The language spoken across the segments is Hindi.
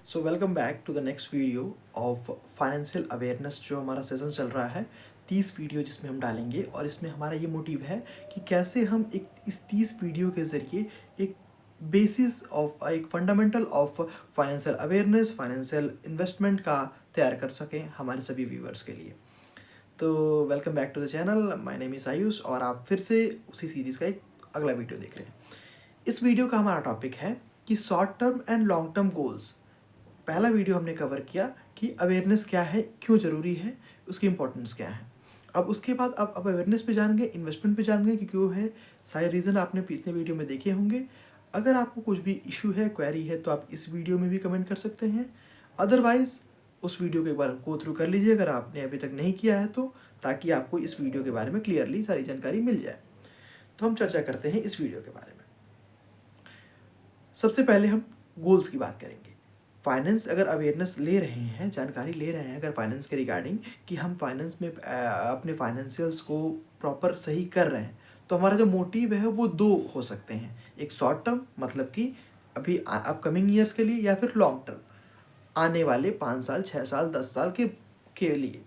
So welcome back to the next video of financial awareness. जो हमारा सेशन चल रहा है 30 वीडियो जिसमें हम डालेंगे, और इसमें हमारा ये मोटिव है कि कैसे हम इस 30 वीडियो के ज़रिए एक बेसिस ऑफ एक fundamental of financial awareness, financial investment का तैयार कर सकें हमारे सभी व्यूअर्स के लिए। तो welcome back to the channel, my name is Ayush, और आप फिर से उसी सीरीज़ का एक अगला वीडियो देख रहे हैं। इस वीडियो का हमारा टॉपिक है कि short term and long term goals. पहला वीडियो हमने कवर किया कि अवेयरनेस क्या है, क्यों ज़रूरी है, उसकी इंपॉर्टेंस क्या है। अब उसके बाद अब अवेयरनेस पे जानेंगे, इन्वेस्टमेंट पे जानेंगे कि क्यों है। सारे रीज़न आपने पिछले वीडियो में देखे होंगे। अगर आपको कुछ भी इशू है, क्वेरी है, तो आप इस वीडियो में भी कमेंट कर सकते हैं। अदरवाइज़ उस वीडियो के एक बार गो थ्रू कर लीजिए अगर आपने अभी तक नहीं किया है तो, ताकि आपको इस वीडियो के बारे में क्लियरली सारी जानकारी मिल जाए। तो हम चर्चा करते हैं इस वीडियो के बारे में। सबसे पहले हम गोल्स की बात करेंगे। फाइनेंस अगर अवेयरनेस ले रहे हैं, जानकारी ले रहे हैं अगर फाइनेंस के रिगार्डिंग कि हम फाइनेंस में अपने फाइनेंशियल्स को प्रॉपर सही कर रहे हैं, तो हमारा जो मोटिव है वो दो हो सकते हैं। एक शॉर्ट टर्म, मतलब कि अभी अपकमिंग ईयर्स के लिए, या फिर लॉन्ग टर्म, आने वाले 5 साल, 6 साल, 10 साल के लिए।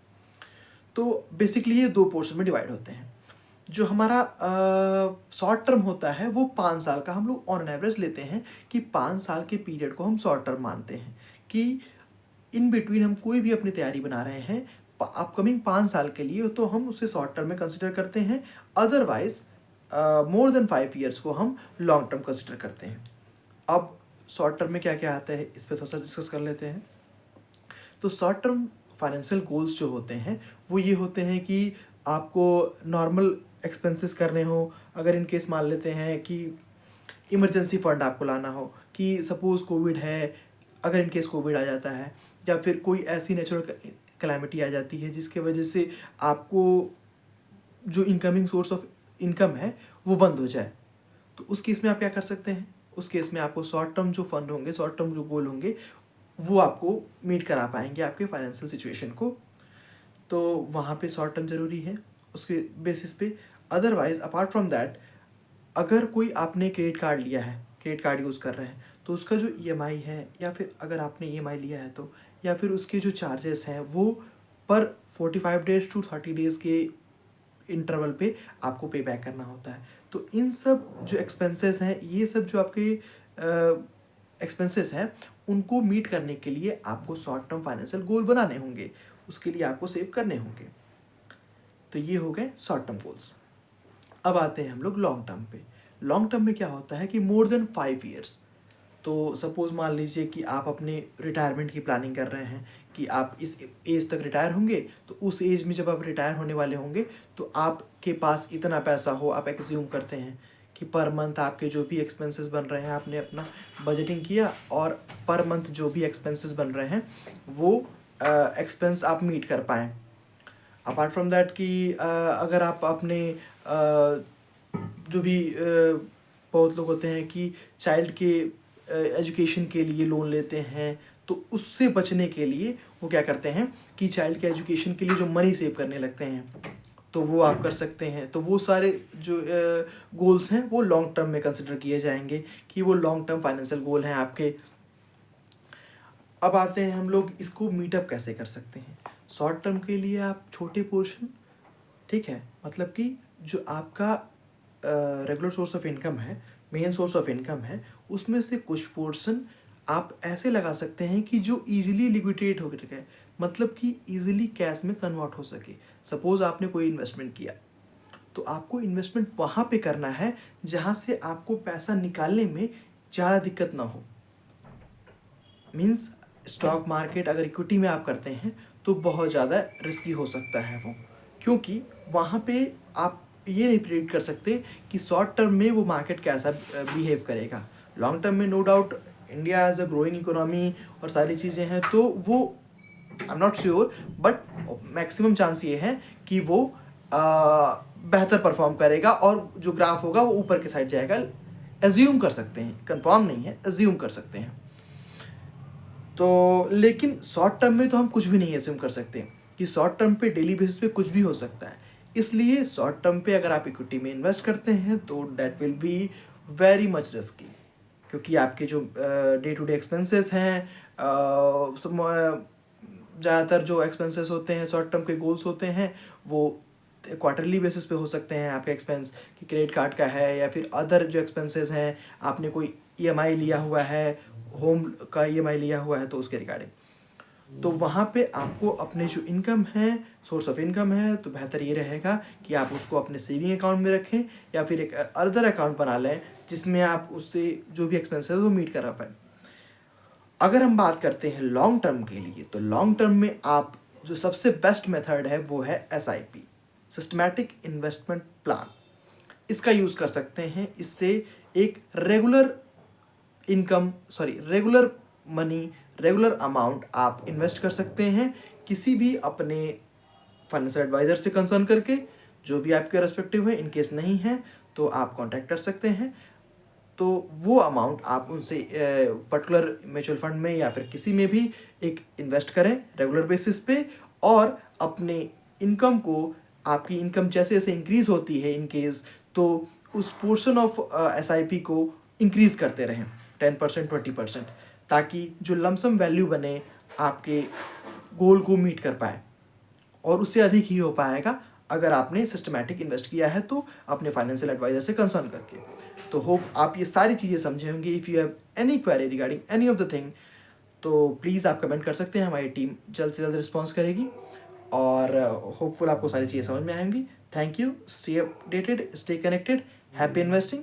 तो बेसिकली ये दो पोर्शन में डिवाइड होते हैं। जो हमारा शॉर्ट टर्म होता है वो 5 साल का हम लोग ऑन एवरेज लेते हैं कि 5 साल के पीरियड को हम शॉर्ट टर्म मानते हैं, कि इन बिटवीन हम कोई भी अपनी तैयारी बना रहे हैं अपकमिंग 5 साल के लिए, तो हम उसे शॉर्ट टर्म में कंसिडर करते हैं। अदरवाइज मोर देन 5 ईयर्स को हम लॉन्ग टर्म कंसिडर करते हैं। अब शॉर्ट टर्म में क्या क्या आता है इस पर थोड़ा सा डिस्कस कर लेते हैं। तो शॉर्ट टर्म फाइनेंशियल गोल्स जो होते हैं वो ये होते हैं कि आपको नॉर्मल एक्सपेंसेस करने हो। अगर इन केस मान लेते हैं कि इमरजेंसी फंड आपको लाना हो, कि सपोज़ कोविड है, अगर इन केस कोविड आ जाता है, या फिर कोई ऐसी नेचुरल कैलामिटी आ जाती है जिसके वजह से आपको जो इनकमिंग सोर्स ऑफ इनकम है वो बंद हो जाए, तो उस केस में आप क्या कर सकते हैं। उस केस में आपको शॉर्ट टर्म जो फंड होंगे, शॉर्ट टर्म जो गोल होंगे, वो आपको मीट करा पाएंगे आपके फाइनेंशियल सिचुएशन को। तो वहाँ पे शॉर्ट टर्म ज़रूरी है उसके बेसिस पे। अदरवाइज अपार्ट फ्रॉम दैट, अगर कोई आपने क्रेडिट कार्ड लिया है, क्रेडिट कार्ड यूज़ कर रहे हैं, तो उसका जो ईएमआई है, या फिर अगर आपने ईएमआई लिया है तो, या फिर उसके जो चार्जेस हैं वो पर 45 डेज टू 30 डेज़ के इंटरवल पे आपको पे बैक करना होता है। तो इन सब जो एक्सपेंसेस हैं, ये सब जो आपके एक्सपेंसेस हैं, उनको मीट करने के लिए आपको शॉर्ट टर्म फाइनेंशियल गोल बनाने होंगे, उसके लिए आपको सेव करने होंगे। तो ये हो गए शॉर्ट टर्म गोल्स। अब आते हैं हम लोग लॉन्ग टर्म पे। लॉन्ग टर्म में क्या होता है कि मोर देन 5 ईयर्स। तो सपोज़ मान लीजिए कि आप अपने रिटायरमेंट की प्लानिंग कर रहे हैं कि आप इस एज तक रिटायर होंगे, तो उस एज में जब आप रिटायर होने वाले होंगे तो आपके पास इतना पैसा हो। आप एक्ज्यूम करते हैं कि पर मंथ आपके जो भी एक्सपेंसेस बन रहे हैं, आपने अपना बजटिंग किया, और पर मंथ जो भी एक्सपेंसेस बन रहे हैं वो एक्सपेंस आप मीट कर पाएँ। अपार्ट फ्रॉम दैट कि अगर आप अपने जो भी बहुत लोग होते हैं कि चाइल्ड के एजुकेशन के लिए लोन लेते हैं, तो उससे बचने के लिए वो क्या करते हैं कि चाइल्ड के एजुकेशन के लिए जो मनी सेव करने लगते हैं, तो वो आप कर सकते हैं। तो वो सारे जो गोल्स हैं वो लॉन्ग टर्म में कंसिडर किए जाएंगे कि वो लॉन्ग टर्म फाइनेंशियल गोल हैं आपके। अब आते हैं हम लोग इसको मीटअप कैसे कर सकते हैं। शॉर्ट टर्म के लिए आप छोटे पोर्शन, ठीक है, मतलब कि जो आपका रेगुलर सोर्स ऑफ इनकम है, मेन सोर्स ऑफ इनकम है, उसमें से कुछ पोर्शन आप ऐसे लगा सकते हैं कि जो इजीली लिक्विडेट हो सके, मतलब कि इजीली कैश में कन्वर्ट हो सके। सपोज़ आपने कोई इन्वेस्टमेंट किया, तो आपको इन्वेस्टमेंट वहाँ पे करना है जहाँ से आपको पैसा निकालने में ज़्यादा दिक्कत ना हो। मीन्स स्टॉक मार्केट अगर इक्विटी में आप करते हैं तो बहुत ज़्यादा रिस्की हो सकता है वो, क्योंकि वहाँ पे आप ये नहीं प्रिडिक्ट कर सकते कि शॉर्ट टर्म में वो मार्केट कैसा बिहेव करेगा। लॉन्ग टर्म में no doubt India as a growing economy और सारी चीज़ें हैं, तो वो I am not sure, but maximum chance ये है कि वो बेहतर परफॉर्म करेगा और जो ग्राफ होगा वो ऊपर के साइड जाएगा। एज्यूम कर सकते हैं, कंफर्म नहीं है, एज्यूम कर सकते हैं। तो लेकिन शॉर्ट टर्म में तो हम कुछ भी नहीं एज्यूम कर सकते कि शॉर्ट टर्म पे डेली बेसिस पे कुछ भी हो सकता है। इसलिए शॉर्ट टर्म पे अगर आप इक्विटी में इन्वेस्ट करते हैं तो that will be very much risky, क्योंकि आपके जो डे टू डे एक्सपेंसेस हैं, ज़्यादातर जो एक्सपेंसेस होते हैं, शॉर्ट टर्म के गोल्स होते हैं, वो क्वार्टरली बेसिस पे हो सकते हैं आपके एक्सपेंस, कि क्रेडिट कार्ड का है या फिर अदर जो एक्सपेंसेस हैं, आपने कोई ईएमआई लिया हुआ है, होम का ईएमआई लिया हुआ है, तो उसके रिगार्डिंग। तो वहाँ पे आपको अपने जो इनकम है, सोर्स ऑफ इनकम है, तो बेहतर ये रहेगा कि आप उसको अपने सेविंग अकाउंट में रखें या फिर एक अदर अकाउंट बना लें जिसमें आप उससे जो भी एक्सपेंसेस वो मीट करा पाएँ। अगर हम बात करते हैं लॉन्ग टर्म के लिए, तो लॉन्ग टर्म में आप जो सबसे बेस्ट मेथड है वो है एसआईपी, सिस्टमैटिक इन्वेस्टमेंट प्लान। इसका यूज़ कर सकते हैं। इससे एक रेगुलर मनी, रेगुलर अमाउंट आप इन्वेस्ट कर सकते हैं किसी भी अपने फाइनेंशियल एडवाइज़र से कंसर्न करके, जो भी आपके रेस्पेक्टिव है। इन केस नहीं है तो आप कांटेक्ट कर सकते हैं। तो वो अमाउंट आप उनसे पर्टिकुलर म्यूचुअल फंड में या फिर किसी में भी एक इन्वेस्ट करें रेगुलर बेसिस पे, और अपने इनकम को, आपकी इनकम जैसे जैसे इंक्रीज़ होती है इन केस, तो उस पोर्शन ऑफ एसआईपी को इंक्रीज़ करते रहें 10%, 20%, ताकि जो लमसम वैल्यू बने आपके गोल को मीट कर पाए। और उससे अधिक ही हो पाएगा अगर आपने सिस्टमैटिक इन्वेस्ट किया है तो अपने फाइनेंशियल एडवाइज़र से कंसर्न करके। तो होप आप ये सारी चीज़ें समझे होंगे। If you have any query regarding any of the thing, तो प्लीज़ आप कमेंट कर सकते हैं, हमारी टीम जल्द से जल्द रिस्पॉन्स करेगी। और होपफुल आपको सारी चीज़ें समझ में आएंगी। Thank you, stay updated, stay connected, happy investing.